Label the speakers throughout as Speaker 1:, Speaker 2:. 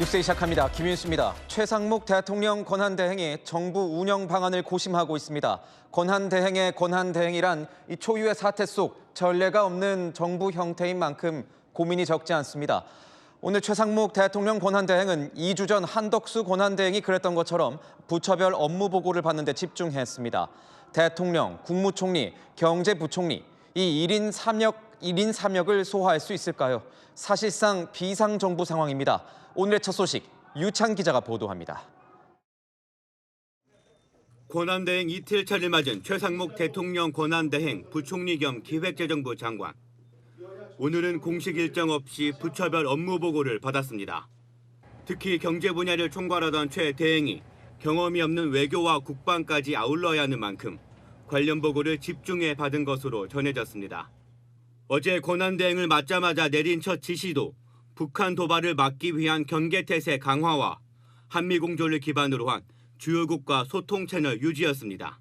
Speaker 1: 뉴스 시작합니다. 김윤수입니다. 최상목 대통령 권한대행이 정부 운영 방안을 고심하고 있습니다. 권한대행의 권한대행이란 이 초유의 사태 속 전례가 없는 정부 형태인 만큼 고민이 적지 않습니다. 오늘 최상목 대통령 권한대행은 2주 전 한덕수 권한대행이 그랬던 것처럼 부처별 업무 보고를 받는 데 집중했습니다. 대통령, 국무총리, 경제부총리, 이 1인 3역을 소화할 수 있을까요? 사실상 비상정부 상황입니다. 오늘의 첫 소식, 유찬 기자가 보도합니다.
Speaker 2: 권한대행 이틀차를 맞은 최상목 대통령 권한대행 부총리 겸 기획재정부 장관. 오늘은 공식 일정 없이 부처별 업무 보고를 받았습니다. 특히 경제 분야를 총괄하던 최 대행이 경험이 없는 외교와 국방까지 아울러야 하는 만큼 관련 보고를 집중해 받은 것으로 전해졌습니다. 어제 권한대행을 맞자마자 내린 첫 지시도 북한 도발을 막기 위한 경계태세 강화와 한미공조를 기반으로 한 주요국가 소통 채널 유지였습니다.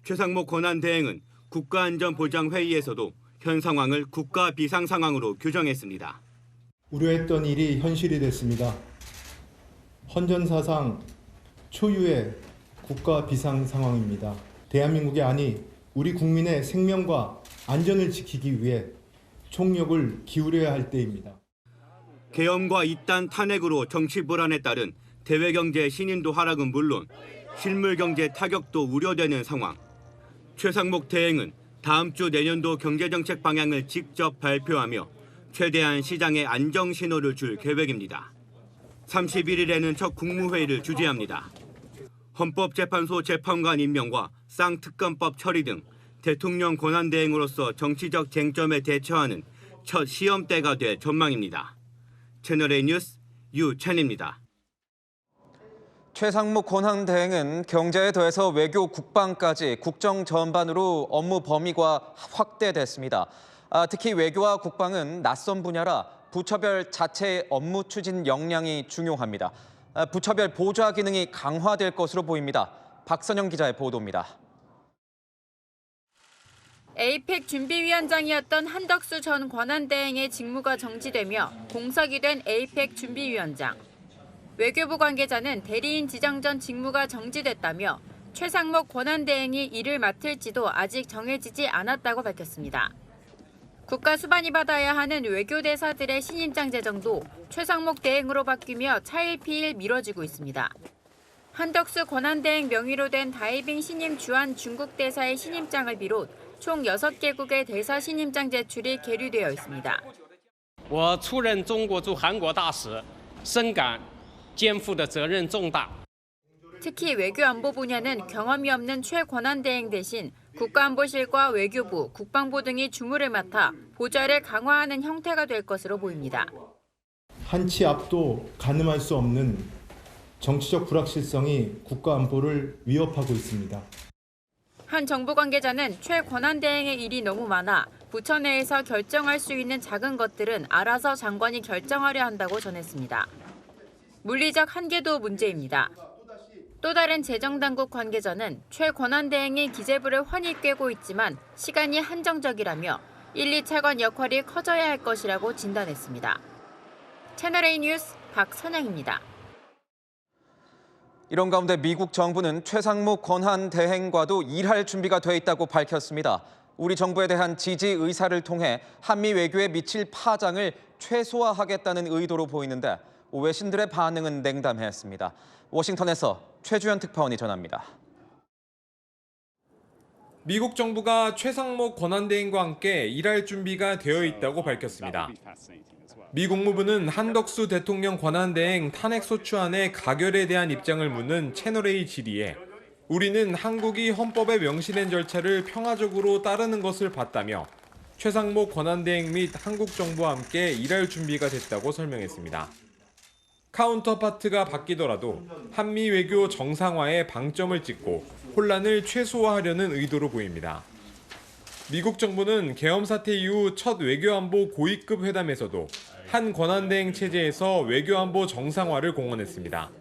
Speaker 2: 최상목 권한대행은 국가안전보장회의에서도 현 상황을 국가 비상 상황으로 규정했습니다.
Speaker 3: 우려했던 일이 현실이 됐습니다. 헌전사상 초유의 국가 비상 상황입니다. 대한민국이 아니 우리 국민의 생명과 안전을 지키기 위해 총력을 기울여야 할 때입니다.
Speaker 2: 계엄과 이딴 탄핵으로 정치 불안에 따른 대외경제 신인도 하락은 물론 실물경제 타격도 우려되는 상황. 최상목 대행은 다음 주 내년도 경제정책 방향을 직접 발표하며 최대한 시장에 안정 신호를 줄 계획입니다. 31일에는 첫 국무회의를 주재합니다. 헌법재판소 재판관 임명과 쌍특검법 처리 등 대통령 권한대행으로서 정치적 쟁점에 대처하는 첫 시험대가 될 전망입니다. 채널A 뉴스 유찬입니다.
Speaker 1: 최상목 권한대행은 경제에 더해서 외교, 국방까지 국정 전반으로 업무 범위가 확대됐습니다. 특히 외교와 국방은 낯선 분야라 부처별 자체 업무 추진 역량이 중요합니다. 부처별 보좌 기능이 강화될 것으로 보입니다. 박선영 기자의 보도입니다.
Speaker 4: 에이펙 준비위원장이었던 한덕수 전 권한대행의 직무가 정지되며 공석이 된 에이펙 준비위원장. 외교부 관계자는 대리인 지정 전 직무가 정지됐다며 최상목 권한대행이 이를 맡을지도 아직 정해지지 않았다고 밝혔습니다. 국가 수반이 받아야 하는 외교대사들의 신임장 제정도 최상목 대행으로 바뀌며 차일피일 미뤄지고 있습니다. 한덕수 권한대행 명의로 된 다이빙 신임 주한 중국 대사의 신임장을 비롯 총 6개국의 대사 신임장 제출이 계류되어 있습니다.
Speaker 5: 我出任中国驻韩国大使，深感肩负的责任重大。
Speaker 4: 특히 외교안보 분야는 경험이 없는 최 권한대행 대신 국가안보실과 외교부, 국방부 등이 주무를 맡아 보좌를 강화하는 형태가 될 것으로 보입니다.
Speaker 3: 한치 앞도 가늠할 수 없는 정치적 불확실성이 국가안보를 위협하고 있습니다.
Speaker 4: 한 정부 관계자는 최 권한대행의 일이 너무 많아 부처 내에서 결정할 수 있는 작은 것들은 알아서 장관이 결정하려 한다고 전했습니다. 물리적 한계도 문제입니다. 또 다른 재정당국 관계자는 최 권한대행이 기재부를 환히 꿰고 있지만 시간이 한정적이라며 1, 2차관 역할이 커져야 할 것이라고 진단했습니다. 채널A 뉴스 박선영입니다.
Speaker 1: 이런 가운데 미국 정부는 최상목 권한대행과도 일할 준비가 돼 있다고 밝혔습니다. 우리 정부에 대한 지지 의사를 통해 한미 외교에 미칠 파장을 최소화하겠다는 의도로 보이는데 외신들의 반응은 냉담했습니다. 워싱턴에서 최주현 특파원이 전합니다.
Speaker 6: 미국 정부가 최상목 권한대행과 함께 일할 준비가 되어 있다고 밝혔습니다. 미 국무부는 한덕수 대통령 권한대행 탄핵소추안의 가결에 대한 입장을 묻는 채널A 질의에 우리는 한국이 헌법에 명시된 절차를 평화적으로 따르는 것을 봤다며 최상목 권한대행 및 한국 정부와 함께 일할 준비가 됐다고 설명했습니다. 카운터파트가 바뀌더라도 한미 외교 정상화에 방점을 찍고 혼란을 최소화하려는 의도로 보입니다. 미국 정부는 계엄 사태 이후 첫 외교안보 고위급 회담에서도 한 권한대행 체제에서 외교안보 정상화를 공언했습니다.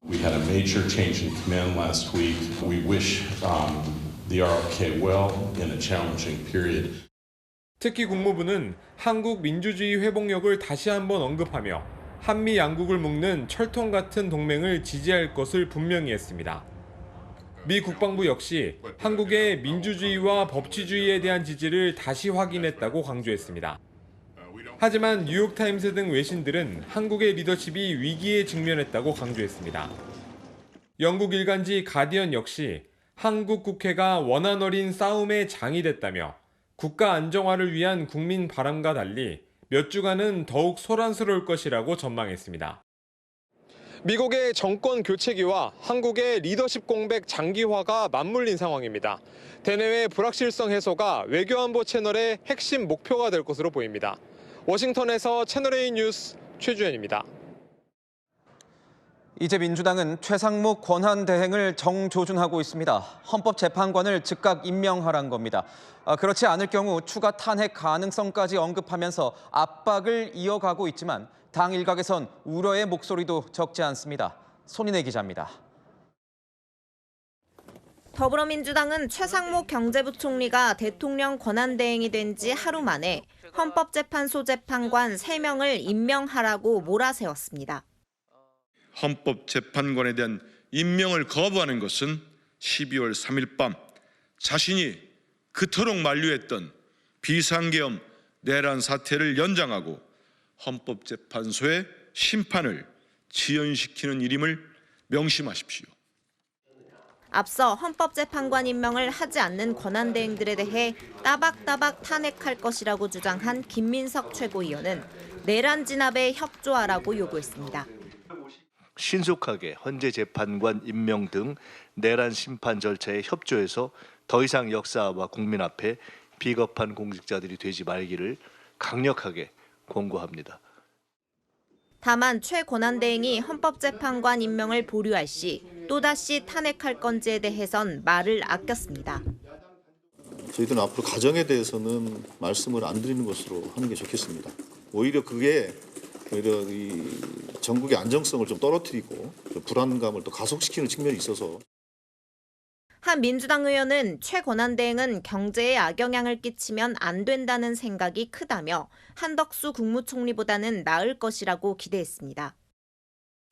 Speaker 7: We had a major change in command last week. We wish the RFK well in a challenging period.
Speaker 6: 특히 국무부는 한국 민주주의 회복력을 다시 한번 언급하며 한미 양국을 묶는 철통 같은 동맹을 지지할 것을 분명히 했습니다. 미 국방부 역시 한국의 민주주의와 법치주의에 대한 지지를 다시 확인했다고 강조했습니다. 하지만 뉴욕타임스 등 외신들은 한국의 리더십이 위기에 직면했다고 강조했습니다. 영국 일간지 가디언 역시 한국 국회가 원한 어린 싸움의 장이 됐다며 국가 안정화를 위한 국민 바람과 달리 몇 주간은 더욱 소란스러울 것이라고 전망했습니다. 미국의 정권 교체기와 한국의 리더십 공백 장기화가 맞물린 상황입니다. 대내외 불확실성 해소가 외교안보 채널의 핵심 목표가 될 것으로 보입니다. 워싱턴에서 채널A 뉴스 최주현입니다.
Speaker 1: 이제 민주당은 최상목 권한대행을 정조준하고 있습니다. 헌법재판관을 즉각 임명하란 겁니다. 그렇지 않을 경우 추가 탄핵 가능성까지 언급하면서 압박을 이어가고 있지만 당 일각에선 우려의 목소리도 적지 않습니다. 손인혜 기자입니다.
Speaker 8: 더불어민주당은 최상목 경제부총리가 대통령 권한대행이 된 지 하루 만에 헌법재판소 재판관 3명을 임명하라고 몰아세웠습니다.
Speaker 9: 헌법재판관에 대한 임명을 거부하는 것은 12월 3일 밤 자신이 그토록 만류했던 비상계엄 내란 사태를 연장하고 헌법재판소의 심판을 지연시키는 일임을 명심하십시오.
Speaker 8: 앞서 헌법재판관 임명을 하지 않는 권한대행들에 대해 따박따박 탄핵할 것이라고 주장한 김민석 최고위원은 내란 진압에 협조하라고 요구했습니다.
Speaker 10: 신속하게 헌재 재판관 임명 등 내란 심판 절차에 협조해서 더 이상 역사와 국민 앞에 비겁한 공직자들이 되지 말기를 강력하게 권고합니다.
Speaker 8: 다만 최 권한대행이 헌법재판관 임명을 보류할 시 또다시 탄핵할 건지에 대해선 말을 아꼈습니다.
Speaker 11: 저희들은 앞으로 가정에 대해서는 말씀을 안 드리는 것으로 하는 게 좋겠습니다. 오히려 그게 이 전국의 안정성을 좀 떨어뜨리고 불안감을 또 가속시키는 측면이 있어서.
Speaker 8: 한 민주당 의원은 최 권한대행은 경제에 악영향을 끼치면 안 된다는 생각이 크다며 한덕수 국무총리보다는 나을 것이라고 기대했습니다.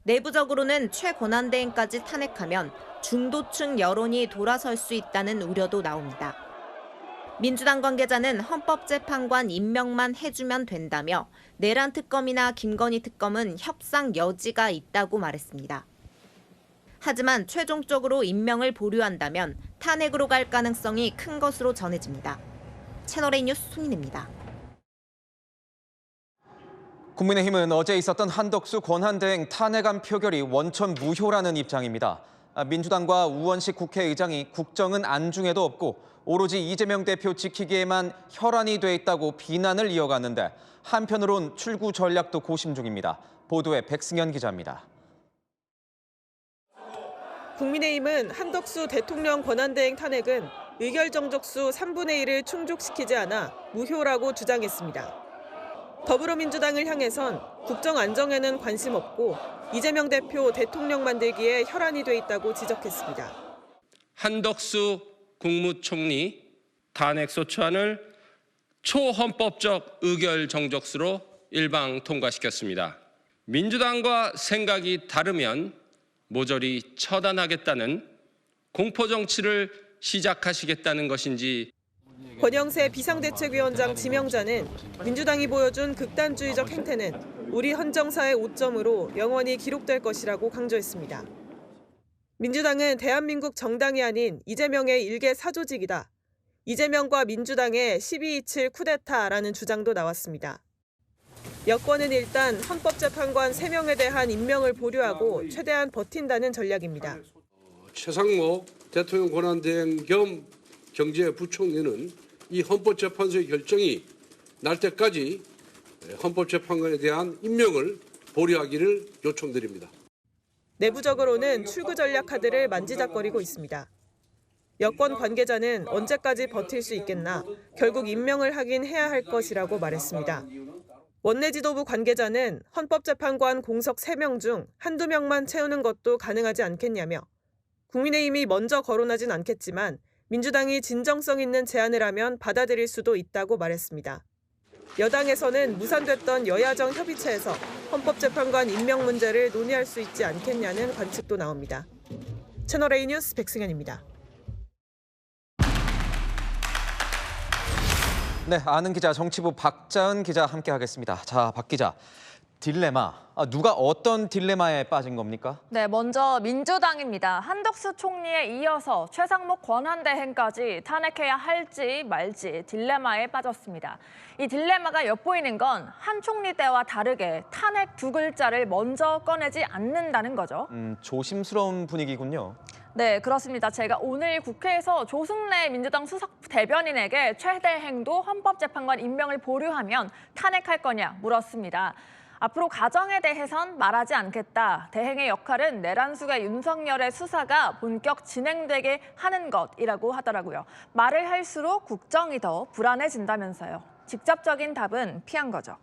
Speaker 8: 내부적으로는 최 권한대행까지 탄핵하면 중도층 여론이 돌아설 수 있다는 우려도 나옵니다. 민주당 관계자는 헌법재판관 임명만 해주면 된다며 내란 특검이나 김건희 특검은 협상 여지가 있다고 말했습니다. 하지만 최종적으로 임명을 보류한다면 탄핵으로 갈 가능성이 큰 것으로 전해집니다. 채널A 뉴스 손인혜입니다.
Speaker 1: 국민의힘은 어제 있었던 한덕수 권한대행 탄핵안 표결이 원천 무효라는 입장입니다. 민주당과 우원식 국회의장이 국정은 안중에도 없고 오로지 이재명 대표 지키기에만 혈안이 돼 있다고 비난을 이어갔는데 한편으론 출구 전략도 고심 중입니다. 보도에 백승현 기자입니다.
Speaker 12: 국민의힘은 한덕수 대통령 권한대행 탄핵은 의결 정족수 3분의 1을 충족시키지 않아 무효라고 주장했습니다. 더불어민주당을 향해선 국정 안정에는 관심 없고 이재명 대표 대통령 만들기에 혈안이 돼 있다고 지적했습니다.
Speaker 5: 한덕수 국무총리 탄핵소추안을 초헌법적 의결 정족수로 일방 통과시켰습니다. 민주당과 생각이 다르면 모조리 처단하겠다는 공포정치를 시작하시겠다는 것인지.
Speaker 12: 권영세 비상대책위원장 지명자는 민주당이 보여준 극단주의적 행태는 우리 헌정사의 오점으로 영원히 기록될 것이라고 강조했습니다. 민주당은 대한민국 정당이 아닌 이재명의 일개 사조직이다. 이재명과 민주당의 12.27 쿠데타라는 주장도 나왔습니다. 여권은 일단 헌법재판관 3명에 대한 임명을 보류하고 최대한 버틴다는 전략입니다.
Speaker 13: 최상목 대통령 권한대행 겸 경제부총리는 이 헌법재판소의 결정이 날 때까지 헌법재판관에 대한 임명을 보류하기를 요청드립니다.
Speaker 12: 내부적으로는 출구 전략 카드를 만지작거리고 있습니다. 여권 관계자는 언제까지 버틸 수 있겠나 결국 임명을 하긴 해야 할 것이라고 말했습니다. 원내 지도부 관계자는 헌법재판관 공석 3명 중 한두 명만 채우는 것도 가능하지 않겠냐며 국민의힘이 먼저 거론하진 않겠지만 민주당이 진정성 있는 제안을 하면 받아들일 수도 있다고 말했습니다. 여당에서는 무산됐던 여야정 협의체에서 헌법재판관 임명 문제를 논의할 수 있지 않겠냐는 관측도 나옵니다. 채널A 뉴스 백승현입니다.
Speaker 1: 네, 아는 기자 정치부 박자은 기자 함께하겠습니다. 자, 박 기자. 딜레마. 누가 어떤 딜레마에 빠진 겁니까?
Speaker 14: 네, 먼저 민주당입니다. 한덕수 총리에 이어서 최상목 권한대행까지 탄핵해야 할지 말지 딜레마에 빠졌습니다. 이 딜레마가 엿보이는 건 한 총리 때와 다르게 탄핵 두 글자를 먼저 꺼내지 않는다는 거죠.
Speaker 1: 조심스러운 분위기군요.
Speaker 14: 네, 그렇습니다. 제가 오늘 국회에서 조승래 민주당 수석 대변인에게 최 대행도 헌법재판관 임명을 보류하면 탄핵할 거냐 물었습니다. 앞으로 가정에 대해선 말하지 않겠다. 대행의 역할은 내란수가 윤석열의 수사가 본격 진행되게 하는 것이라고 하더라고요. 말을 할수록 국정이 더 불안해진다면서요. 직접적인 답은 피한 거죠.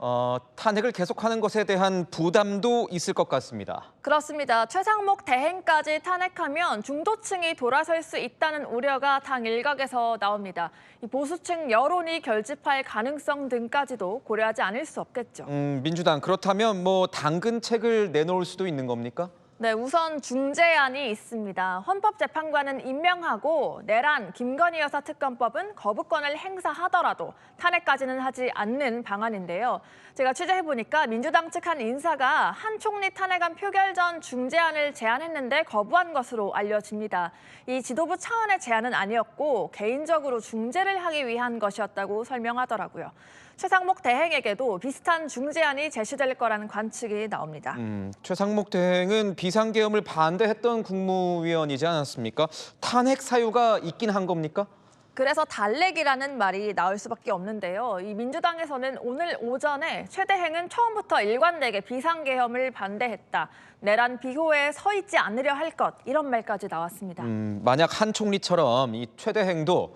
Speaker 1: 탄핵을 계속하는 것에 대한 부담도 있을 것 같습니다.
Speaker 14: 그렇습니다. 최상목 대행까지 탄핵하면 중도층이 돌아설 수 있다는 우려가 당 일각에서 나옵니다. 이 보수층 여론이 결집할 가능성 등까지도 고려하지 않을 수 없겠죠.
Speaker 1: 민주당 그렇다면 뭐 당근책을 내놓을 수도 있는 겁니까?
Speaker 14: 네, 우선 중재안이 있습니다. 헌법재판관은 임명하고 내란 김건희 여사 특검법은 거부권을 행사하더라도 탄핵까지는 하지 않는 방안인데요. 제가 취재해보니까 민주당 측 한 인사가 한 총리 탄핵안 표결 전 중재안을 제안했는데 거부한 것으로 알려집니다. 이 지도부 차원의 제안은 아니었고 개인적으로 중재를 하기 위한 것이었다고 설명하더라고요. 최상목 대행에게도 비슷한 중재안이 제시될 거라는 관측이 나옵니다.
Speaker 1: 최상목 대행은 비상계엄을 반대했던 국무위원이지 않았습니까? 탄핵 사유가 있긴 한 겁니까?
Speaker 14: 그래서 달래기라는 말이 나올 수밖에 없는데요. 이 민주당에서는 오늘 오전에 최 대행은 처음부터 일관되게 비상계엄을 반대했다. 내란 비호에 서 있지 않으려 할 것, 이런 말까지 나왔습니다.
Speaker 1: 만약 한 총리처럼 이 최 대행도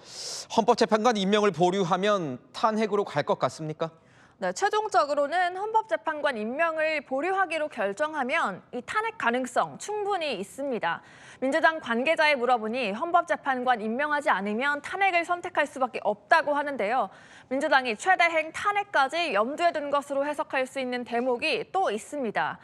Speaker 1: 헌법재판관 임명을 보류하면 탄핵으로 갈 것 같습니까?
Speaker 14: 네, 최종적으로는 헌법재판관 임명을 보류하기로 결정하면 이 탄핵 가능성 충분히 있습니다. 민주당 관계자에 물어보니 헌법재판관 임명하지 않으면 탄핵을 선택할 수밖에 없다고 하는데요. 민주당이 최 대행 탄핵까지 염두에 둔 것으로 해석할 수 있는 대목이 또 있습니다.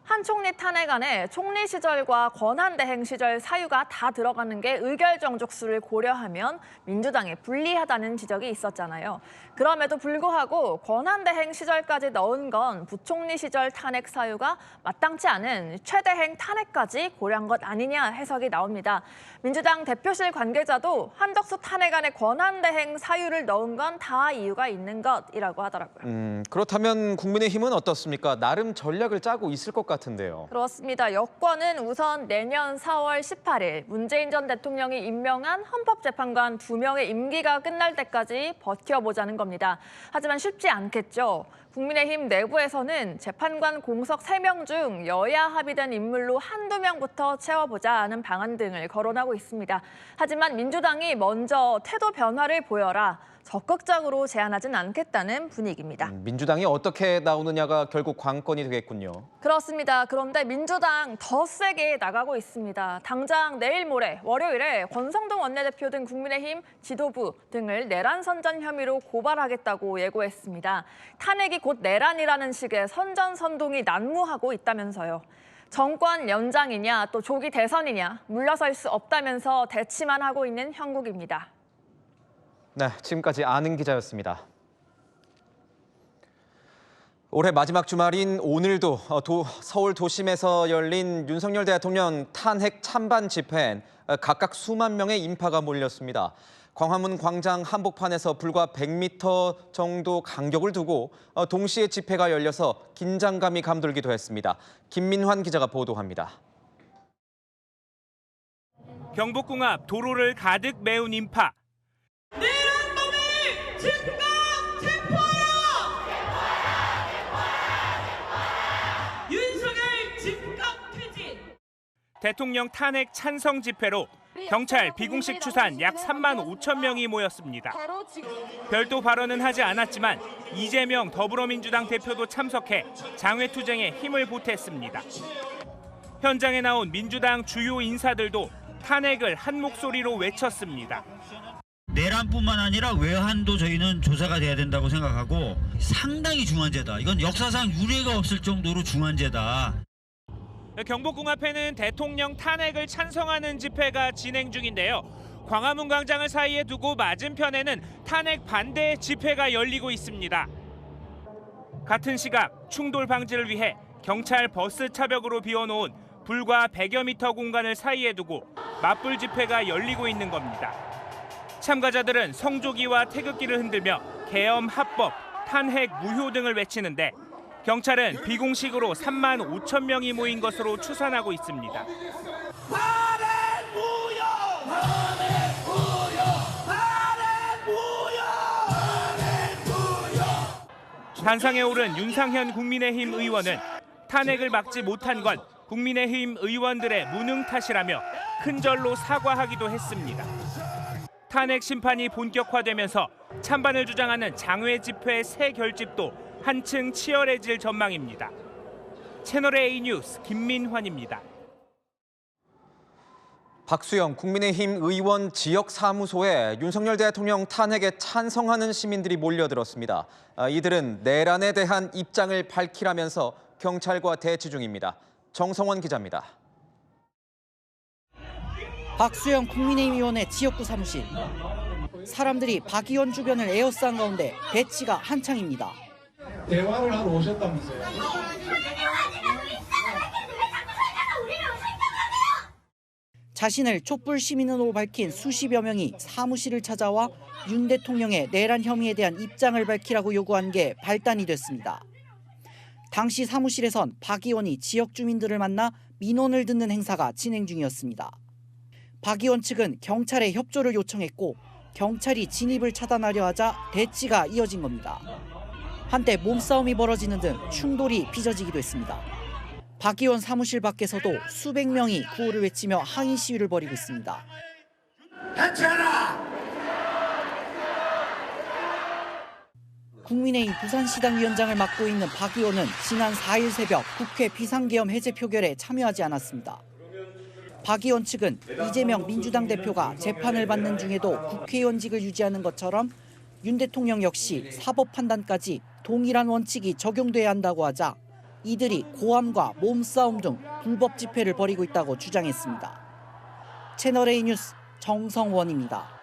Speaker 14: 한 총리 탄핵안에 총리 시절과 권한대행 시절 사유가 다 들어가는 게 의결정족수를 고려하면 민주당에 불리하다는 지적이 있었잖아요. 그럼에도 불구하고 권한대행 시절까지 넣은 건 부총리 시절 탄핵 사유가 마땅치 않은 최 대행 탄핵까지 고려한 것 아니냐 해석이 나옵니다. 민주당 대표실 관계자도 한덕수 탄핵안에 권한대행 사유를 넣은 건 다 이유가 있는 것이라고 하더라고요.
Speaker 1: 그렇다면 국민의힘은 어떻습니까? 나름 전략을 짜고 있을 것 같은데요.
Speaker 14: 그렇습니다. 여권은 우선 내년 4월 18일 문재인 전 대통령이 임명한 헌법재판관 2명의 임기가 끝날 때까지 버텨보자는 겁니다. 하지만 쉽지 않겠죠. 국민의힘 내부에서는 재판관 공석 3명 중 여야 합의된 인물로 한두 명부터 채워보자는 방안 등을 거론하고 있습니다. 하지만 민주당이 먼저 태도 변화를 보여라. 적극적으로 제안하진 않겠다는 분위기입니다.
Speaker 1: 민주당이 어떻게 나오느냐가 결국 관건이 되겠군요.
Speaker 14: 그렇습니다. 그런데 민주당 더 세게 나가고 있습니다. 당장 내일 모레 월요일에 권성동 원내대표 등 국민의힘 지도부 등을 내란 선전 혐의로 고발하겠다고 예고했습니다. 탄핵이 곧 내란이라는 식의 선전선동이 난무하고 있다면서요. 정권 연장이냐 또 조기 대선이냐 물러설 수 없다면서 대치만 하고 있는 형국입니다.
Speaker 1: 네, 지금까지 아는 기자였습니다. 올해 마지막 주말인 오늘도 서울 도심에서 열린 윤석열 대통령 탄핵 찬반 집회엔 각각 수만 명의 인파가 몰렸습니다. 광화문 광장 한복판에서 불과 100m 정도 간격을 두고 동시에 집회가 열려서 긴장감이 감돌기도 했습니다. 김민환 기자가 보도합니다.
Speaker 15: 경복궁 앞 도로를 가득 메운 인파.
Speaker 16: 내란범을 즉각 체포하라! 윤석열 즉각 퇴진!
Speaker 15: 대통령 탄핵 찬성 집회로 경찰 비공식 추산 약 3만 5천 명이 모였습니다. 별도 발언은 하지 않았지만 이재명 더불어민주당 대표도 참석해 장외투쟁에 힘을 보탰습니다. 현장에 나온 민주당 주요 인사들도 탄핵을 한 목소리로 외쳤습니다.
Speaker 17: 내란뿐만 아니라 외환도 저희는 조사가 돼야 된다고 생각하고 상당히 중환제다. 이건 역사상 유례가 없을 정도로 중환제다.
Speaker 15: 경복궁 앞에는 대통령 탄핵을 찬성하는 집회가 진행 중인데요. 광화문 광장을 사이에 두고 맞은편에는 탄핵 반대 집회가 열리고 있습니다. 같은 시각 충돌 방지를 위해 경찰 버스 차벽으로 비워놓은 불과 100여 미터 공간을 사이에 두고 맞불 집회가 열리고 있는 겁니다. 참가자들은 성조기와 태극기를 흔들며 계엄 합법, 탄핵 무효 등을 외치는데 경찰은 비공식으로 3만 5천 명이 모인 것으로 추산하고 있습니다. 단상에 오른 윤상현 국민의힘 의원은 탄핵을 막지 못한 건 국민의힘 의원들의 무능 탓이라며 큰절로 사과하기도 했습니다. 탄핵 심판이 본격화되면서 찬반을 주장하는 장외 집회 새 결집도 한층 치열해질 전망입니다. 채널A 뉴스 김민환입니다.
Speaker 1: 박수영 국민의힘 의원 지역사무소에 윤석열 대통령 탄핵에 찬성하는 시민들이 몰려들었습니다. 이들은 내란에 대한 입장을 밝히라면서 경찰과 대치 중입니다. 정성원 기자입니다.
Speaker 18: 박수영 국민의힘 의원의 지역구 사무실. 사람들이 박 의원 주변을 에워싼 가운데 대치가 한창입니다.
Speaker 19: 대화를 하러 오셨다면서요?
Speaker 18: 자신을 촛불 시민으로 밝힌 수십여 명이 사무실을 찾아와 윤 대통령의 내란 혐의에 대한 입장을 밝히라고 요구한 게 발단이 됐습니다. 당시 사무실에선 박 의원이 지역 주민들을 만나 민원을 듣는 행사가 진행 중이었습니다. 박 의원 측은 경찰에 협조를 요청했고 경찰이 진입을 차단하려 하자 대치가 이어진 겁니다. 한때 몸싸움이 벌어지는 등 충돌이 빚어지기도 했습니다. 박 의원 사무실 밖에서도 수백 명이 구호를 외치며 항의 시위를 벌이고 있습니다. 해체하라! 국민의힘 부산시당 위원장을 맡고 있는 박 의원은 지난 4일 새벽 국회 비상계엄 해제 표결에 참여하지 않았습니다. 박 의원 측은 이재명 민주당 대표가 재판을 받는 중에도 국회의원직을 유지하는 것처럼 윤 대통령 역시 사법 판단까지 동일한 원칙이 적용돼야 한다고 하자 이들이 고함과 몸싸움 등 불법 집회를 벌이고 있다고 주장했습니다. 채널A 뉴스 정성원입니다.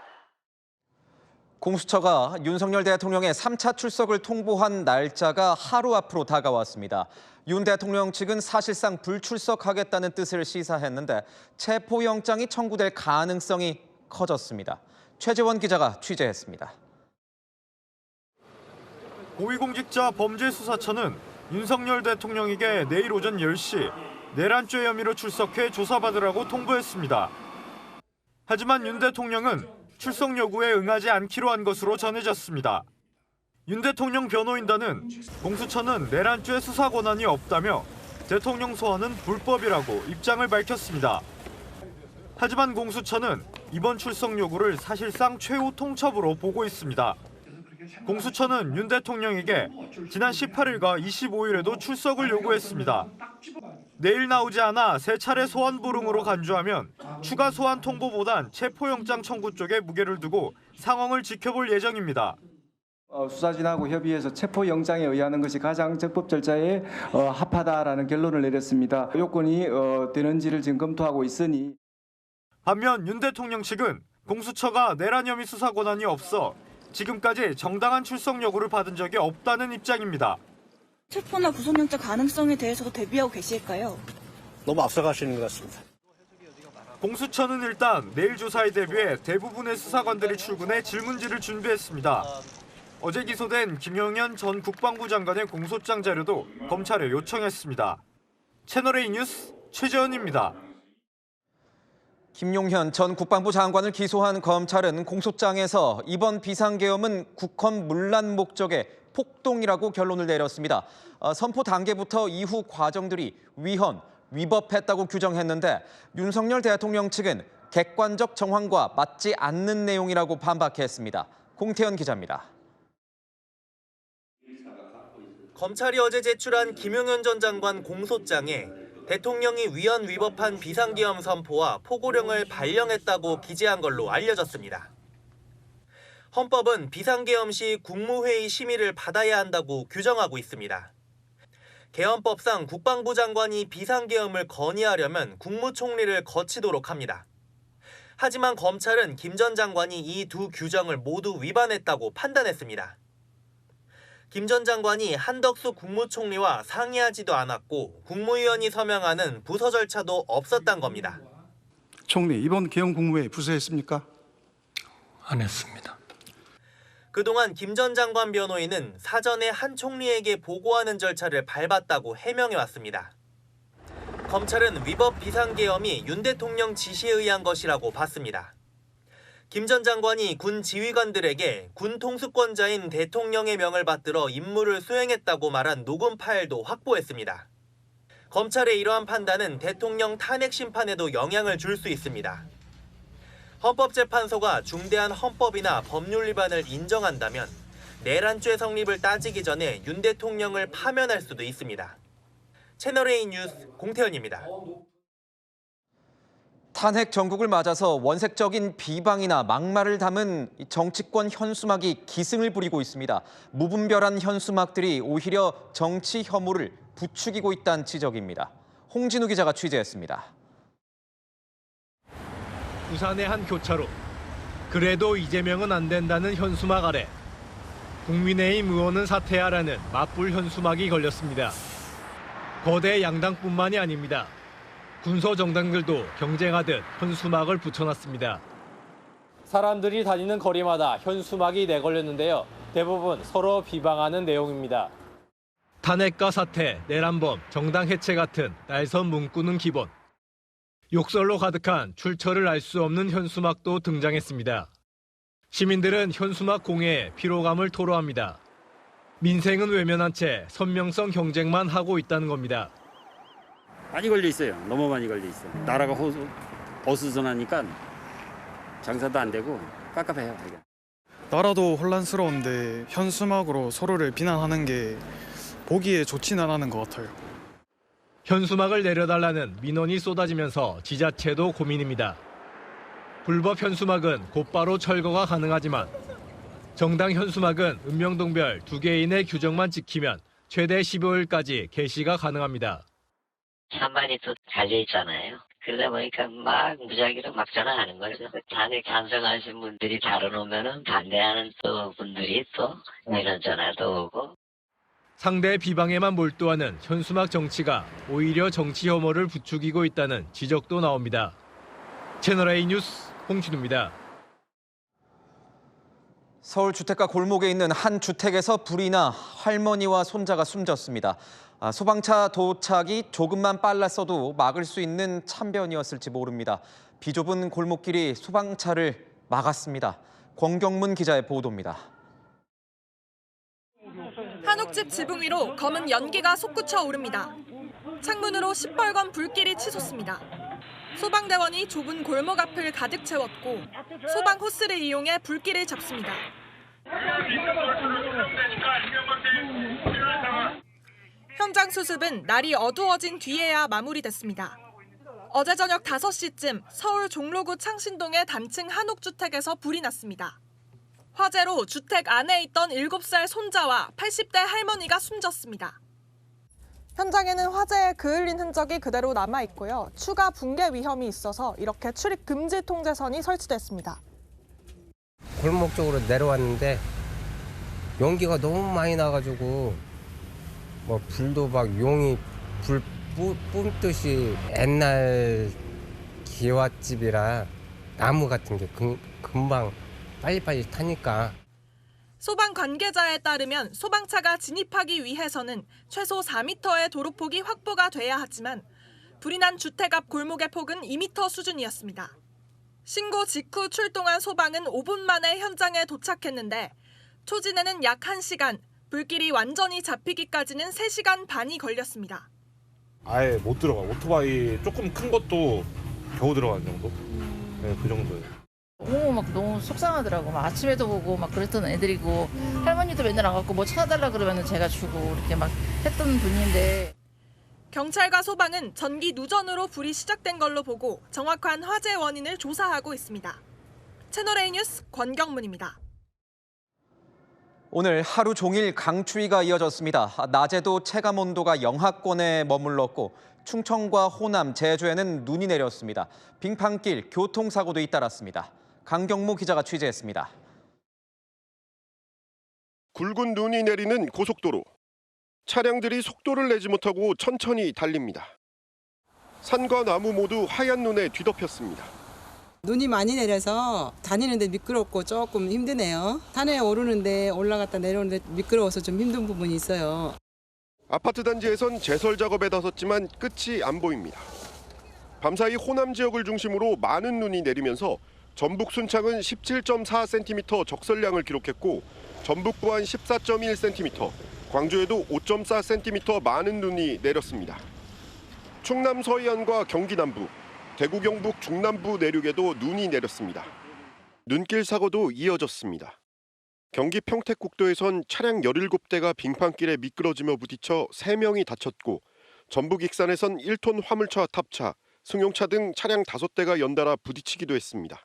Speaker 1: 공수처가 윤석열 대통령의 3차 출석을 통보한 날짜가 하루 앞으로 다가왔습니다. 윤 대통령 측은 사실상 불출석하겠다는 뜻을 시사했는데 체포영장이 청구될 가능성이 커졌습니다. 최재원 기자가 취재했습니다.
Speaker 3: 고위공직자 범죄수사처는 윤석열 대통령에게 내일 오전 10시 내란죄 혐의로 출석해 조사받으라고 통보했습니다. 하지만 윤 대통령은 출석 요구에 응하지 않기로 한 것으로 전해졌습니다. 윤 대통령 변호인단은 공수처는 내란죄 수사 권한이 없다며 대통령 소환은 불법이라고 입장을 밝혔습니다. 하지만 공수처는 이번 출석 요구를 사실상 최후 통첩으로 보고 있습니다. 공수처는 윤 대통령에게 지난 18일과 25일에도 출석을 요구했습니다. 내일 나오지 않아 세 차례 소환 불응으로 간주하면 추가 소환 통보보단 체포영장 청구 쪽에 무게를 두고 상황을 지켜볼 예정입니다.
Speaker 20: 수사진하고 협의해서 체포영장에 의하는 것이 가장 적법 절차에 합하다라는 결론을 내렸습니다. 요건이 되는지를 지금 검토하고 있으니.
Speaker 3: 반면 윤 대통령 측은 공수처가 내란 혐의 수사 권한이 없어 지금까지 정당한 출석 요구를 받은 적이 없다는 입장입니다.
Speaker 21: 체포나 구속영장 가능성에 대해서도 대비하고 계실까요?
Speaker 22: 너무 앞서가시는 것 같습니다.
Speaker 3: 공수처는 일단 내일 조사에 대비해 대부분의 수사관들이 출근해 질문지를 준비했습니다. 어제 기소된 김용현 전 국방부 장관의 공소장 자료도 검찰에 요청했습니다. 채널A 뉴스 최재원입니다.
Speaker 1: 김용현 전 국방부 장관을 기소한 검찰은 공소장에서 이번 비상계엄은 국헌 문란 목적의 폭동이라고 결론을 내렸습니다. 선포 단계부터 이후 과정들이 위헌, 위법했다고 규정했는데 윤석열 대통령 측은 객관적 정황과 맞지 않는 내용이라고 반박했습니다. 공태현 기자입니다.
Speaker 23: 검찰이 어제 제출한 김용현 전 장관 공소장에 대통령이 위헌 위법한 비상계엄 선포와 포고령을 발령했다고 기재한 걸로 알려졌습니다. 헌법은 비상계엄 시 국무회의 심의를 받아야 한다고 규정하고 있습니다. 개헌법상 국방부 장관이 비상계엄을 건의하려면 국무총리를 거치도록 합니다. 하지만 검찰은 김 전 장관이 이 두 규정을 모두 위반했다고 판단했습니다. 김 전 장관이 한덕수 국무총리와 상의하지도 않았고 국무위원이 서명하는 부서 절차도 없었단 겁니다.
Speaker 2: 총리, 이번 개헌 국무회의 부서했습니까?
Speaker 4: 안 했습니다.
Speaker 23: 그동안 김 전 장관 변호인은 사전에 한 총리에게 보고하는 절차를 밟았다고 해명해왔습니다. 검찰은 위법 비상계엄이 윤 대통령 지시에 의한 것이라고 봤습니다. 김 전 장관이 군 지휘관들에게 군 통수권자인 대통령의 명을 받들어 임무를 수행했다고 말한 녹음 파일도 확보했습니다. 검찰의 이러한 판단은 대통령 탄핵 심판에도 영향을 줄 수 있습니다. 헌법재판소가 중대한 헌법이나 법률 위반을 인정한다면 내란죄 성립을 따지기 전에 윤 대통령을 파면할 수도 있습니다. 채널A 뉴스 공태현입니다.
Speaker 1: 탄핵 정국을 맞아서 원색적인 비방이나 막말을 담은 정치권 현수막이 기승을 부리고 있습니다. 무분별한 현수막들이 오히려 정치 혐오를 부추기고 있다는 지적입니다. 홍진우 기자가 취재했습니다.
Speaker 7: 부산의 한 교차로. 그래도 이재명은 안 된다는 현수막 아래 국민의힘 의원은 사퇴하라는 맞불 현수막이 걸렸습니다. 거대 양당뿐만이 아닙니다. 군소 정당들도 경쟁하듯 현수막을 붙여놨습니다.
Speaker 24: 사람들이 다니는 거리마다 현수막이 내걸렸는데요. 대부분 서로 비방하는 내용입니다.
Speaker 7: 탄핵과 사퇴, 내란범, 정당 해체 같은 날선 문구는 기본. 욕설로 가득한 출처를 알 수 없는 현수막도 등장했습니다. 시민들은 현수막 공해에 피로감을 토로합니다. 민생은 외면한 채 선명성 경쟁만 하고 있다는 겁니다.
Speaker 25: 많이 걸려 있어요. 너무 많이 걸려 있어요. 나라가 어수선하니까 장사도 안 되고 깝깝해요.
Speaker 26: 나라도 혼란스러운데 현수막으로 서로를 비난하는 게 보기에 좋지는 않은 것 같아요.
Speaker 7: 현수막을 내려달라는 민원이 쏟아지면서 지자체도 고민입니다. 불법 현수막은 곧바로 철거가 가능하지만 정당 현수막은 읍명동별 2개인의 규정만 지키면 최대 15일까지 게시가 가능합니다.
Speaker 27: 찬반이 또 달려 있잖아요. 그러다 보니까 막 무작위로 막 전화하는 거죠. 탄핵 찬성하신 분들이 다뤄놓으면 반대하는 또 분들이 또 이런 전화도 오고.
Speaker 7: 상대 비방에만 몰두하는 현수막 정치가 오히려 정치 혐오를 부추기고 있다는 지적도 나옵니다. 채널A 뉴스 홍진우입니다.
Speaker 1: 서울 주택가 골목에 있는 한 주택에서 불이 나 할머니와 손자가 숨졌습니다. 소방차 도착이 조금만 빨랐어도 막을 수 있는 참변이었을지 모릅니다. 비좁은 골목길이 소방차를 막았습니다. 권경문 기자의 보도입니다.
Speaker 28: 한옥집 지붕 위로 검은 연기가 솟구쳐 오릅니다. 창문으로 시뻘건 불길이 치솟습니다. 소방대원이 좁은 골목 앞을 가득 채웠고 소방 호스를 이용해 불길을 잡습니다. 현장 수습은 날이 어두워진 뒤에야 마무리됐습니다. 어제 저녁 5시쯤 서울 종로구 창신동의 단층 한옥주택에서 불이 났습니다. 화재로 주택 안에 있던 7살 손자와 80대 할머니가 숨졌습니다. 현장에는 화재에 그을린 흔적이 그대로 남아있고요. 추가 붕괴 위험이 있어서 이렇게 출입 금지 통제선이 설치됐습니다.
Speaker 29: 골목 쪽으로 내려왔는데 연기가 너무 많이 나가지고 뭐 불도 막 용이 불 뿜듯이 옛날 기와집이라 나무 같은 게 금방 빨리빨리 타니까.
Speaker 28: 소방 관계자에 따르면 소방차가 진입하기 위해서는 최소 4m의 도로폭이 확보가 돼야 하지만 불이 난 주택 앞 골목의 폭은 2m 수준이었습니다. 신고 직후 출동한 소방은 5분 만에 현장에 도착했는데 초진에는 약 1시간, 불길이 완전히 잡히기까지는 3시간 반이 걸렸습니다.
Speaker 30: 아예 못 들어가. 오토바이 조금 큰 것도 겨우 들어가는 정도? 네, 그 정도예요.
Speaker 31: 너무 속상하더라고. 막 아침에도 보고 막 그랬던 애들이고 할머니도 맨날 안 갖고 뭐 찾아달라 그러면 제가 주고 이렇게 막 했던 분인데.
Speaker 28: 경찰과 소방은 전기 누전으로 불이 시작된 걸로 보고 정확한 화재 원인을 조사하고 있습니다. 채널A 뉴스 권경문입니다.
Speaker 1: 오늘 하루 종일 강추위가 이어졌습니다. 낮에도 체감 온도가 영하권에 머물렀고 충청과 호남, 제주에는 눈이 내렸습니다. 빙판길 교통사고도 잇따랐습니다. 강경무 기자가 취재했습니다.
Speaker 5: 굵은 눈이 내리는 고속도로. 차량들이 속도를 내지 못하고 천천히 달립니다. 산과 나무 모두 하얀 눈에 뒤덮였습니다.
Speaker 6: 눈이 많이 내려서 다니는데 미끄럽고 조금 힘드네요. 산에 오르는데 올라갔다 내려오는데 미끄러워서 좀 힘든 부분이 있어요.
Speaker 5: 아파트 단지에선 제설 작업에 나섰지만 끝이 안 보입니다. 밤사이 호남 지역을 중심으로 많은 눈이 내리면서 전북 순창은 17.4cm 적설량을 기록했고 전북 부안 14.1cm, 광주에도 5.4cm 많은 눈이 내렸습니다. 충남 서해안과 경기 남부, 대구 경북 중남부 내륙에도 눈이 내렸습니다. 눈길 사고도 이어졌습니다. 경기 평택국도에선 차량 17대가 빙판길에 미끄러지며 부딪혀 3명이 다쳤고 전북 익산에선 1톤 화물차 탑차, 승용차 등 차량 5대가 연달아 부딪히기도 했습니다.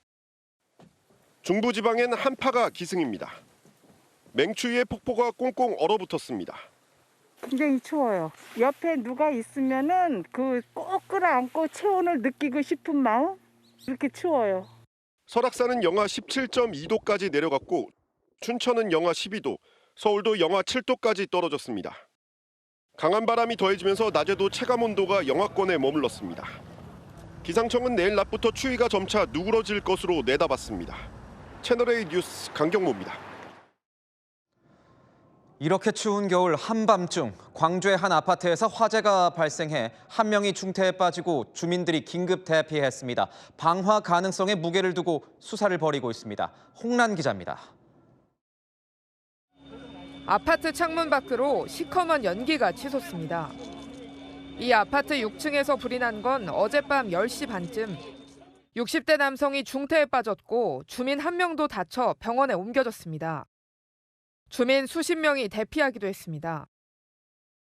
Speaker 5: 중부지방엔 한파가 기승입니다. 맹추위에 폭포가 꽁꽁 얼어붙었습니다.
Speaker 8: 굉장히 추워요. 옆에 누가 있으면은 꼭 끌어안고 체온을 느끼고 싶은 마음? 그렇게 추워요.
Speaker 5: 설악산은 영하 17.2도까지 내려갔고 춘천은 영하 12도, 서울도 영하 7도까지 떨어졌습니다. 강한 바람이 더해지면서 낮에도 체감 온도가 영하권에 머물렀습니다. 기상청은 내일 낮부터 추위가 점차 누그러질 것으로 내다봤습니다. 채널A 뉴스 강경모입니다.
Speaker 1: 이렇게 추운 겨울 한밤중 광주의 한 아파트에서 화재가 발생해 한 명이 중태에 빠지고 주민들이 긴급 대피했습니다. 방화 가능성에 무게를 두고 수사를 벌이고 있습니다. 홍란 기자입니다.
Speaker 9: 아파트 창문 밖으로 시커먼 연기가 치솟습니다. 이 아파트 6층에서 불이 난 건 어젯밤 10시 반쯤. 60대 남성이 중태에 빠졌고 주민 한 명도 다쳐 병원에 옮겨졌습니다. 주민 수십 명이 대피하기도 했습니다.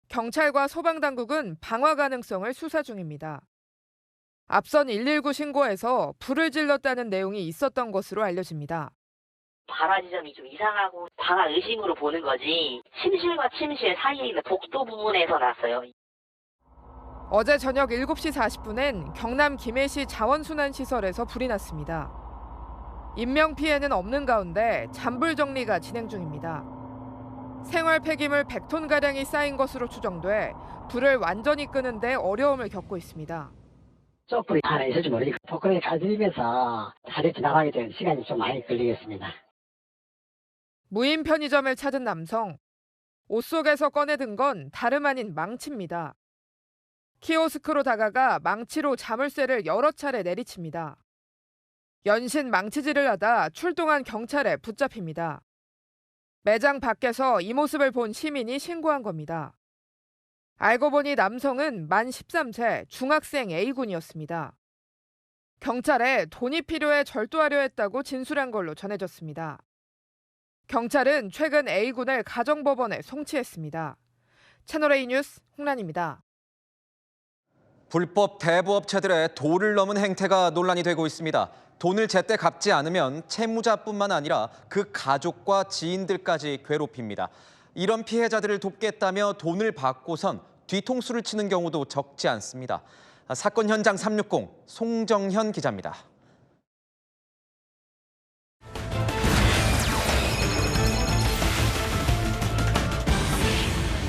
Speaker 9: 경찰과 소방당국은 방화 가능성을 수사 중입니다. 앞선 119 신고에서 불을 질렀다는 내용이 있었던 것으로 알려집니다.
Speaker 27: 발화 지점이 좀 이상하고 방화 의심으로 보는 거지 침실과 침실 사이에 있는 복도 부분에서 났어요.
Speaker 9: 어제 저녁 7시 40분엔 경남 김해시 자원순환시설에서 불이 났습니다. 인명피해는 없는 가운데 잔불 정리가 진행 중입니다. 생활 폐기물 100톤가량이 쌓인 것으로 추정돼 불을 완전히 끄는데 어려움을 겪고 있습니다.
Speaker 10: 촛불이 하나 있을지 모르겠고 포크레인 잘 들리면서 다리 지나가게 된 시간이 좀 많이 걸리겠습니다.
Speaker 9: 무인 편의점을 찾은 남성. 옷 속에서 꺼내든 건 다름 아닌 망치입니다. 키오스크로 다가가 망치로 자물쇠를 여러 차례 내리칩니다. 연신 망치질을 하다 출동한 경찰에 붙잡힙니다. 매장 밖에서 이 모습을 본 시민이 신고한 겁니다. 알고 보니 남성은 만 13세 중학생 A군이었습니다. 경찰에 돈이 필요해 절도하려 했다고 진술한 걸로 전해졌습니다. 경찰은 최근 A군을 가정법원에 송치했습니다. 채널A 뉴스 홍란입니다.
Speaker 1: 불법 대부업체들의 도를 넘은 행태가 논란이 되고 있습니다. 돈을 제때 갚지 않으면 채무자뿐만 아니라 그 가족과 지인들까지 괴롭힙니다. 이런 피해자들을 돕겠다며 돈을 받고선 뒤통수를 치는 경우도 적지 않습니다. 사건 현장 360 송정현 기자입니다.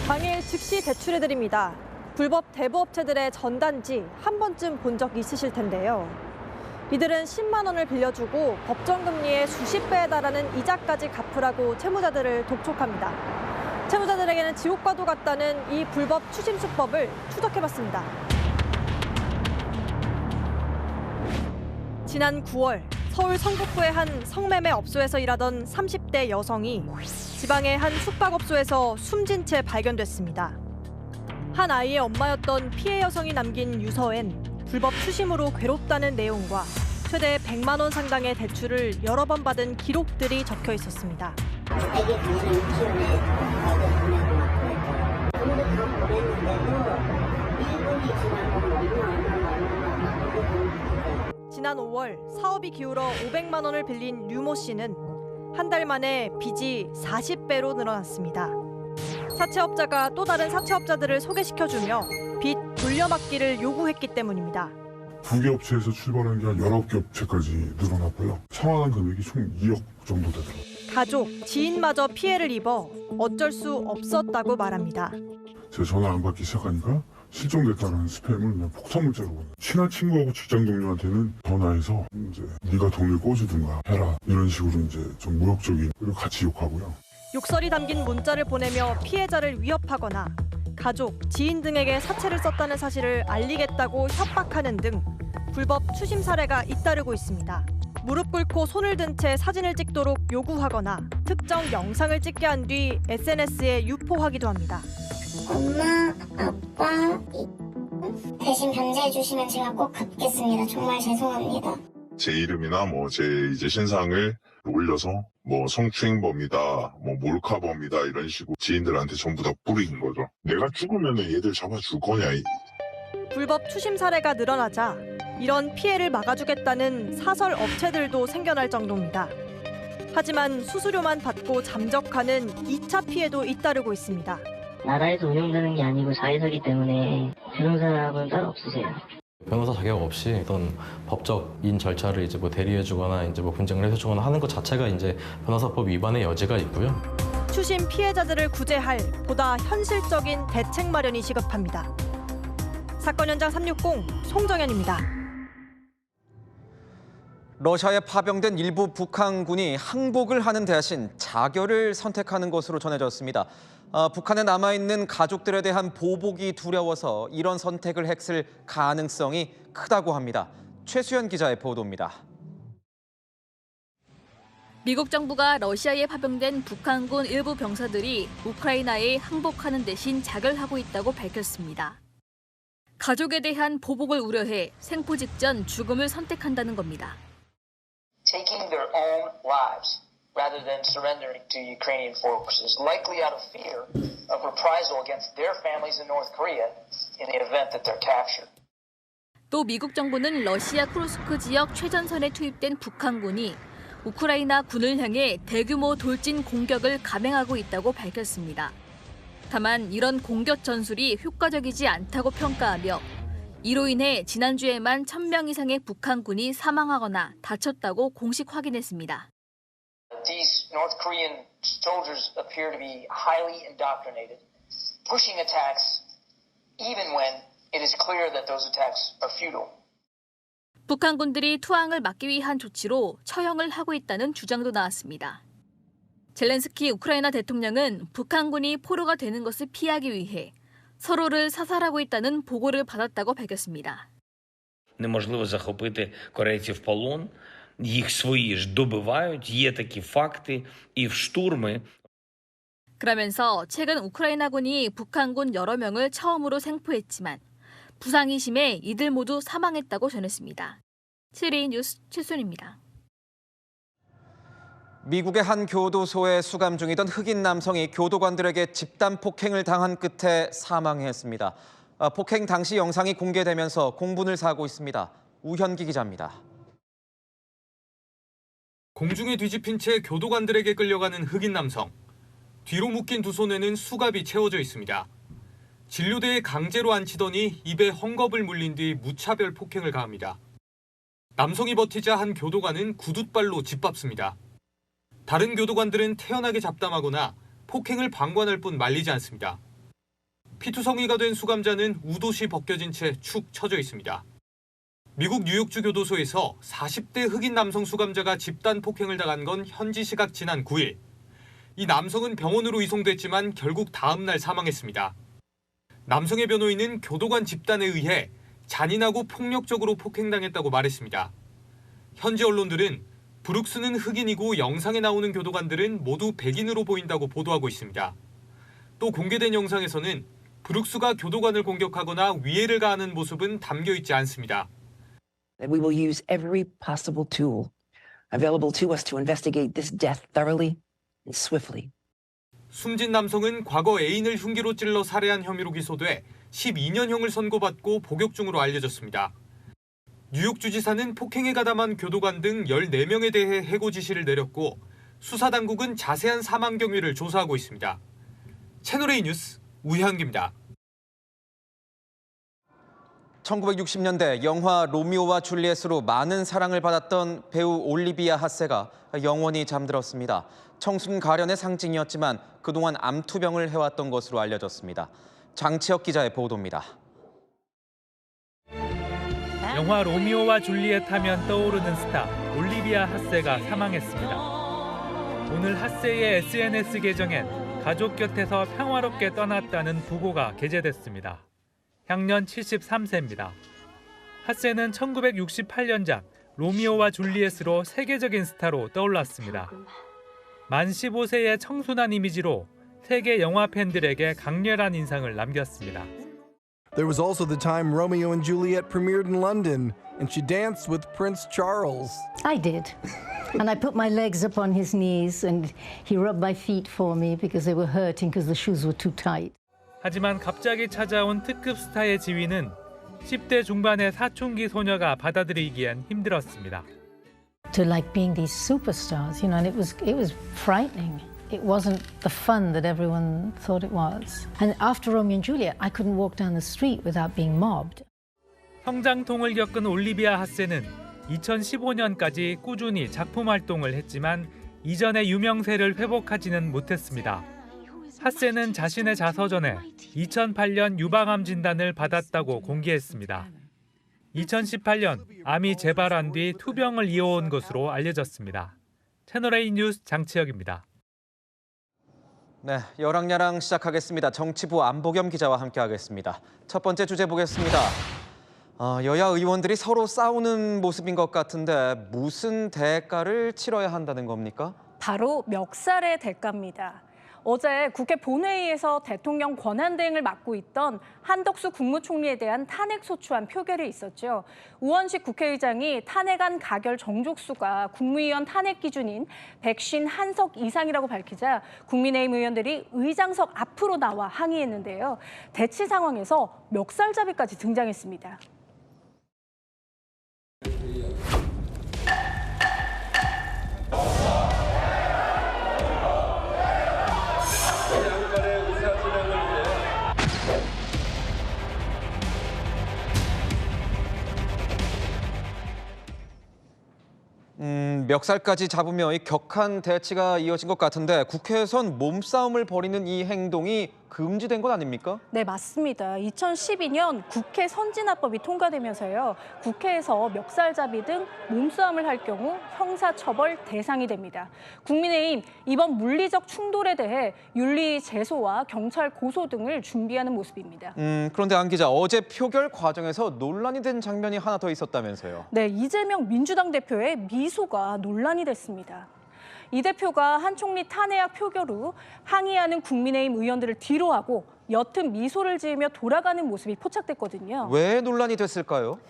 Speaker 11: 당일 즉시 대출해드립니다. 불법 대부업체들의 전단지 한 번쯤 본 적 있으실 텐데요. 이들은 10만 원을 빌려주고 법정금리의 수십 배에 달하는 이자까지 갚으라고 채무자들을 독촉합니다. 채무자들에게는 지옥과도 같다는 이 불법 추심수법을 추적해봤습니다. 지난 9월 서울 성북구의 한 성매매 업소에서 일하던 30대 여성이 지방의 한 숙박업소에서 숨진 채 발견됐습니다. 한 아이의 엄마였던 피해 여성이 남긴 유서엔 불법 추심으로 괴롭다는 내용과 최대 100만 원 상당의 대출을 여러 번 받은 기록들이 적혀 있었습니다. 지난 5월 사업이 기울어 500만 원을 빌린 류모 씨는 한 달 만에 빚이 40배로 늘어났습니다. 사채업자가 또 다른 사채업자들을 소개시켜주며 빚 돌려막기를 요구했기 때문입니다.
Speaker 12: 2개 업체에서 출발한 게 한 19개 업체까지 늘어났고요. 상환한 금액이 총 2억 정도 되더라고요.
Speaker 11: 가족, 지인마저 피해를 입어 어쩔 수 없었다고 말합니다.
Speaker 12: 제가 전화 안 받기 시작하니까 실종됐다는 스팸을 그냥 폭탄 문자로 보내. 친한 친구하고 직장 동료한테는 전화해서 이제 네가 돈을 꿔주든가 해라 이런 식으로 이제 좀 모욕적인 그리고 같이 욕하고요.
Speaker 11: 욕설이 담긴 문자를 보내며 피해자를 위협하거나 가족, 지인 등에게 사채를 썼다는 사실을 알리겠다고 협박하는 등 불법 추심 사례가 잇따르고 있습니다. 무릎 꿇고 손을 든 채 사진을 찍도록 요구하거나 특정 영상을 찍게 한 뒤 SNS에 유포하기도 합니다.
Speaker 13: 엄마, 아빠, 대신 변제해 주시면 제가 꼭 갚겠습니다. 정말 죄송합니다.
Speaker 14: 제 이름이나 제 이제 신상을 올려서 성추행범이다, 몰카범이다 이런 식으로 지인들한테 전부 다 뿌리는 거죠. 내가 죽으면 얘들 잡아줄 거냐.
Speaker 11: 불법 추심 사례가 늘어나자 이런 피해를 막아주겠다는 사설 업체들도 생겨날 정도입니다. 하지만 수수료만 받고 잠적하는 2차 피해도 잇따르고 있습니다.
Speaker 13: 나라에서 운영되는 게 아니고 사회사기 때문에 변호사분 따로 없으세요?
Speaker 15: 변호사 자격 없이 어떤 법적인 절차를 이제 대리해주거나 이제 분쟁을 해주거나 하는 것 자체가 이제 변호사법 위반의 여지가 있고요.
Speaker 11: 추심 피해자들을 구제할 보다 현실적인 대책 마련이 시급합니다. 사건 현장 360 송정현입니다.
Speaker 1: 러시아에 파병된 일부 북한군이 항복을 하는 대신 자결을 선택하는 것으로 전해졌습니다. 북한에 남아있는 가족들에 대한 보복이 두려워서 이런 선택을 했을 가능성이 크다고 합니다. 최수연 기자의 보도입니다.
Speaker 16: 미국 정부가 러시아에 파병된 북한군 일부 병사들이 우크라이나에 항복하는 대신 자결하고 있다고 밝혔습니다. 가족에 대한 보복을 우려해 생포 직전 죽음을 선택한다는 겁니다.
Speaker 17: Taking their own lives rather than surrendering to Ukrainian forces, likely out of fear of reprisal against their families in North Korea in the event that they're captured.
Speaker 16: 또 미국 정부는 러시아 쿠르스크 지역 최전선에 투입된 북한군이 우크라이나 군을 향해 대규모 돌진 공격을 감행하고 있다고 밝혔습니다. 다만 이런 공격 전술이 효과적이지 않다고 평가하며 이로 인해 지난주에만 1,000명 이상의 북한군이 사망하거나 다쳤다고 공식 확인했습니다.
Speaker 17: These North Korean soldiers appear to be highly indoctrinated, pushing attacks even when it is clear that those attacks are futile.
Speaker 16: 북한군들이 투항을 막기 위한 조치로 처형을 하고 있다는 주장도 나왔습니다. 젤렌스키 우크라이나 대통령은 북한군이 포로가 되는 것을 피하기 위해 서로를 사살하고 있다는 보고를 받았다고 밝혔습니다.
Speaker 18: Неможливо захопити корейців в полон, їх свої ж добивають, є такі факти, і в штурми.
Speaker 16: 그러면서 최근 우크라이나군이 북한군 여러 명을 처음으로 생포했지만 부상이 심해 이들 모두 사망했다고 전했습니다. 7위 뉴스 최순입니다.
Speaker 1: 미국의 한 교도소에 수감 중이던 흑인 남성이 교도관들에게 집단 폭행을 당한 끝에 사망했습니다. 폭행 당시 영상이 공개되면서 공분을 사고 있습니다. 우현기 기자입니다.
Speaker 3: 공중에 뒤집힌 채 교도관들에게 끌려가는 흑인 남성. 뒤로 묶인 두 손에는 수갑이 채워져 있습니다. 진료대에 강제로 앉히더니 입에 헝겊을 물린 뒤 무차별 폭행을 가합니다. 남성이 버티자 한 교도관은 구둣발로 짓밟습니다. 다른 교도관들은 태연하게 잡담하거나 폭행을 방관할 뿐 말리지 않습니다. 피투성이가 된 수감자는 우도시 벗겨진 채 축 처져 있습니다. 미국 뉴욕주 교도소에서 40대 흑인 남성 수감자가 집단 폭행을 당한 건 현지 시각 지난 9일. 이 남성은 병원으로 이송됐지만 결국 다음 날 사망했습니다. 남성의 변호인은 교도관 집단에 의해 잔인하고 폭력적으로 폭행당했다고 말했습니다. 현지 언론들은 브룩스는 흑인이고 영상에 나오는 교도관들은 모두 백인으로 보인다고 보도하고 있습니다. 또 공개된 영상에서는 브룩스가 교도관을 공격하거나 위해를 가하는 모습은 담겨 있지 않습니다.
Speaker 19: We will use every possible tool available to us to investigate this death thoroughly and swiftly.
Speaker 3: 숨진 남성은 과거 애인을 흉기로 찔러 살해한 혐의로 기소돼 12년형을 선고받고 복역 중으로 알려졌습니다. 뉴욕 주지사는 폭행에 가담한 교도관 등 14명에 대해 해고 지시를 내렸고
Speaker 2: 수사당국은 자세한 사망 경위를 조사하고 있습니다. 채널A 뉴스 우현기입니다.
Speaker 1: 1960년대 영화 로미오와 줄리엣으로 많은 사랑을 받았던 배우 올리비아 하세가 영원히 잠들었습니다. 청순 가련의 상징이었지만 그동안 암투병을 해왔던 것으로 알려졌습니다. 장치혁 기자의 보도입니다.
Speaker 4: 영화 로미오와 줄리엣 하면 떠오르는 스타 올리비아 하세가 사망했습니다. 오늘 하세의 SNS 계정엔 가족 곁에서 평화롭게 떠났다는 부고가 게재됐습니다. 향년 73세입니다. 하세는 1968년작 로미오와 줄리엣으로 세계적인 스타로 떠올랐습니다. 만 15세의 청순한 이미지로 세계 영화 팬들에게 강렬한 인상을 남겼습니다.
Speaker 7: There was also the time Romeo and Juliet premiered in London, and she danced with Prince Charles.
Speaker 20: I did. And I put my legs up on his knees, and he rubbed my feet for me because they were hurting because the shoes were too tight.
Speaker 4: 하지만 갑자기 찾아온 특급 스타의 지위는 10대 중반의 사춘기 소녀가 받아들이기엔 힘들었습니다.
Speaker 20: To like being these superstars, you know, and it was frightening. It wasn't the fun that everyone thought it was. And after Romeo and Juliet, I couldn't walk down the street without being mobbed.
Speaker 4: 성장통을 겪은 올리비아 하세는 2015년까지 꾸준히 작품 활동을 했지만 이전의 유명세를 회복하지는 못했습니다. 하세는 자신의 자서전에 2008년 유방암 진단을 받았다고 공개했습니다. 2018년 암이 재발한 뒤 투병을 이어온 것으로 알려졌습니다. 채널A 뉴스 장치혁입니다.
Speaker 1: 네, 열왕야랑 시작하겠습니다. 정치부 안보겸 기자와 함께하겠습니다. 첫 번째 주제 보겠습니다. 여야 의원들이 서로 싸우는 모습인 것 같은데 무슨 대가를 치러야 한다는 겁니까?
Speaker 21: 바로 멱살의 대가입니다. 어제 국회 본회의에서 대통령 권한대행을 맡고 있던 한덕수 국무총리에 대한 탄핵소추안 표결이 있었죠. 우원식 국회의장이 탄핵안 가결 정족수가 국무위원 탄핵 기준인 151석 이상이라고 밝히자 국민의힘 의원들이 의장석 앞으로 나와 항의했는데요. 대치 상황에서 멱살잡이까지 등장했습니다.
Speaker 1: 멱살까지 잡으며 이 격한 대치가 이어진 것 같은데 국회에선 몸싸움을 벌이는 이 행동이 금지된 건 아닙니까?
Speaker 21: 네, 맞습니다. 2012년 국회 선진화법이 통과되면서요. 국회에서 멱살잡이 등 몸싸움을 할 경우 형사처벌 대상이 됩니다. 국민의힘 이번 물리적 충돌에 대해 윤리 제소와 경찰 고소 등을 준비하는 모습입니다.
Speaker 1: 그런데 안 기자, 어제 표결 과정에서 논란이 된 장면이 하나 더 있었다면서요?
Speaker 21: 네, 이재명 민주당 대표의 미소가 논란이 됐습니다. 이 대표가 한 총리 탄핵 표결 후 항의하는 국민의힘 의원들을 뒤로하고 옅은 미소를 지으며 돌아가는 모습이 포착됐거든요.
Speaker 1: 왜 논란이 됐을까요?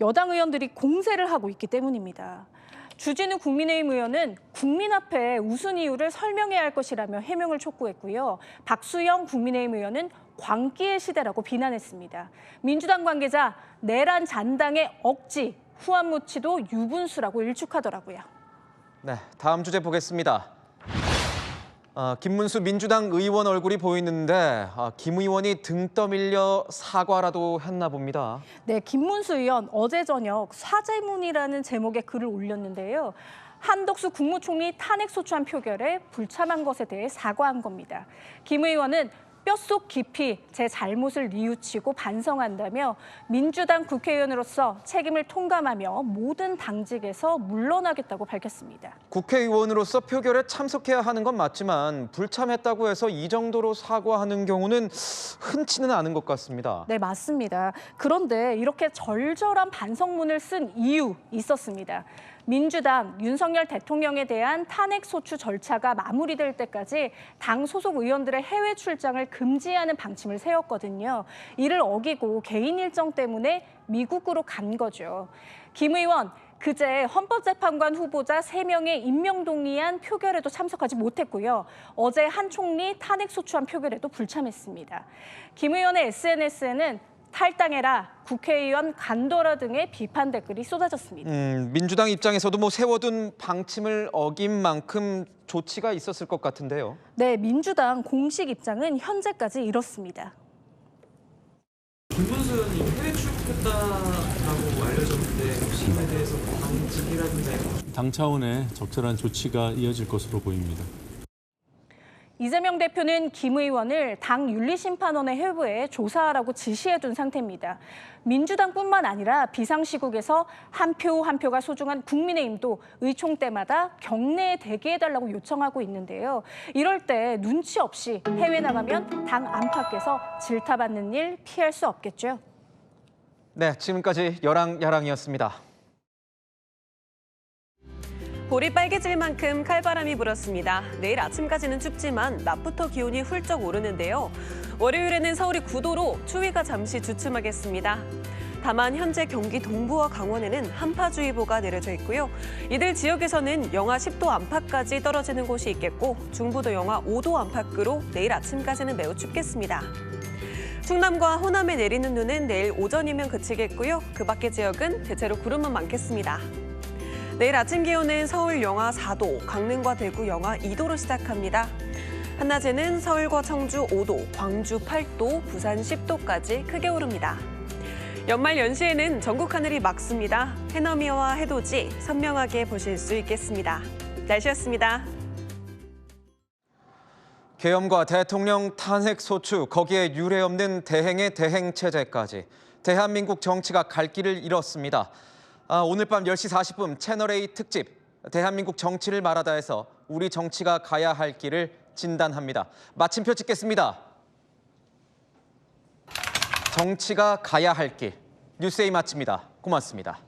Speaker 21: 여당 의원들이 공세를 하고 있기 때문입니다. 주진우 국민의힘 의원은 국민 앞에 웃은 이유를 설명해야 할 것이라며 해명을 촉구했고요. 박수영 국민의힘 의원은 광기의 시대라고 비난했습니다. 민주당 관계자 내란 잔당의 억지, 후안무치도 유분수라고 일축하더라고요.
Speaker 1: 네, 다음 주제 보겠습니다. 김문수 민주당 의원 얼굴이 보이는데 김 의원이 등 떠밀려 사과라도 했나 봅니다.
Speaker 21: 네, 김문수 의원 어제 저녁 사죄문이라는 제목의 글을 올렸는데요. 한덕수 국무총리 탄핵소추안 표결에 불참한 것에 대해 사과한 겁니다. 김 의원은 뼛속 깊이 제 잘못을 뉘우치고 반성한다며 민주당 국회의원으로서 책임을 통감하며 모든 당직에서 물러나겠다고 밝혔습니다.
Speaker 1: 국회의원으로서 표결에 참석해야 하는 건 맞지만 불참했다고 해서 이 정도로 사과하는 경우는 흔치는 않은 것 같습니다.
Speaker 21: 네, 맞습니다. 그런데 이렇게 절절한 반성문을 쓴 이유 있었습니다. 민주당 윤석열 대통령에 대한 탄핵 소추 절차가 마무리될 때까지 당 소속 의원들의 해외 출장을 금지하는 방침을 세웠거든요. 이를 어기고 개인 일정 때문에 미국으로 간 거죠. 김 의원 그제 헌법재판관 후보자 3명의 임명 동의안 표결에도 참석하지 못했고요. 어제 한 총리 탄핵 소추안 표결에도 불참했습니다. 김 의원의 SNS에는 탈당해라, 국회의원 간도라 등의 비판 댓글이 쏟아졌습니다.
Speaker 1: 민주당 입장에서도 세워둔 방침을 어긴 만큼 조치가 있었을 것 같은데요.
Speaker 21: 네, 민주당 공식 입장은 현재까지 이렇습니다.
Speaker 6: 김문수 의원이 해외 출국했다라고 알려졌는데 혹시 이에 대해서 당직이라든가
Speaker 8: 당 차원의 적절한 조치가 이어질 것으로 보입니다.
Speaker 21: 이재명 대표는 김 의원을 당 윤리심판원에 회부해 조사하라고 지시해둔 상태입니다. 민주당뿐만 아니라 비상시국에서 한 표 한 표가 소중한 국민의힘도 의총 때마다 경내에 대기해달라고 요청하고 있는데요. 이럴 때 눈치 없이 해외 나가면 당 안팎에서 질타받는 일 피할 수 없겠죠.
Speaker 1: 네, 지금까지 여랑야랑이었습니다.
Speaker 22: 볼이 빨개질 만큼 칼바람이 불었습니다. 내일 아침까지는 춥지만 낮부터 기온이 훌쩍 오르는데요. 월요일에는 서울이 9도로 추위가 잠시 주춤하겠습니다. 다만 현재 경기 동부와 강원에는 한파주의보가 내려져 있고요. 이들 지역에서는 영하 10도 안팎까지 떨어지는 곳이 있겠고 중부도 영하 5도 안팎으로 내일 아침까지는 매우 춥겠습니다. 충남과 호남에 내리는 눈은 내일 오전이면 그치겠고요. 그 밖의 지역은 대체로 구름만 많겠습니다. 내일 아침 기온은 서울 영하 4도, 강릉과 대구 영하 2도로 시작합니다. 한낮에는 서울과 청주 5도, 광주 8도, 부산 10도까지 크게 오릅니다. 연말 연시에는 전국 하늘이 맑습니다. 해넘이와 해돋이 선명하게 보실 수 있겠습니다. 날씨였습니다.
Speaker 1: 계엄과 대통령 탄핵 소추, 거기에 유례없는 대행의 대행 체제까지 대한민국 정치가 갈 길을 잃었습니다. 오늘 밤 10시 40분 채널A 특집 대한민국 정치를 말하다에서 우리 정치가 가야 할 길을 진단합니다. 마침표 찍겠습니다. 정치가 가야 할 길. 뉴스A 마칩니다. 고맙습니다.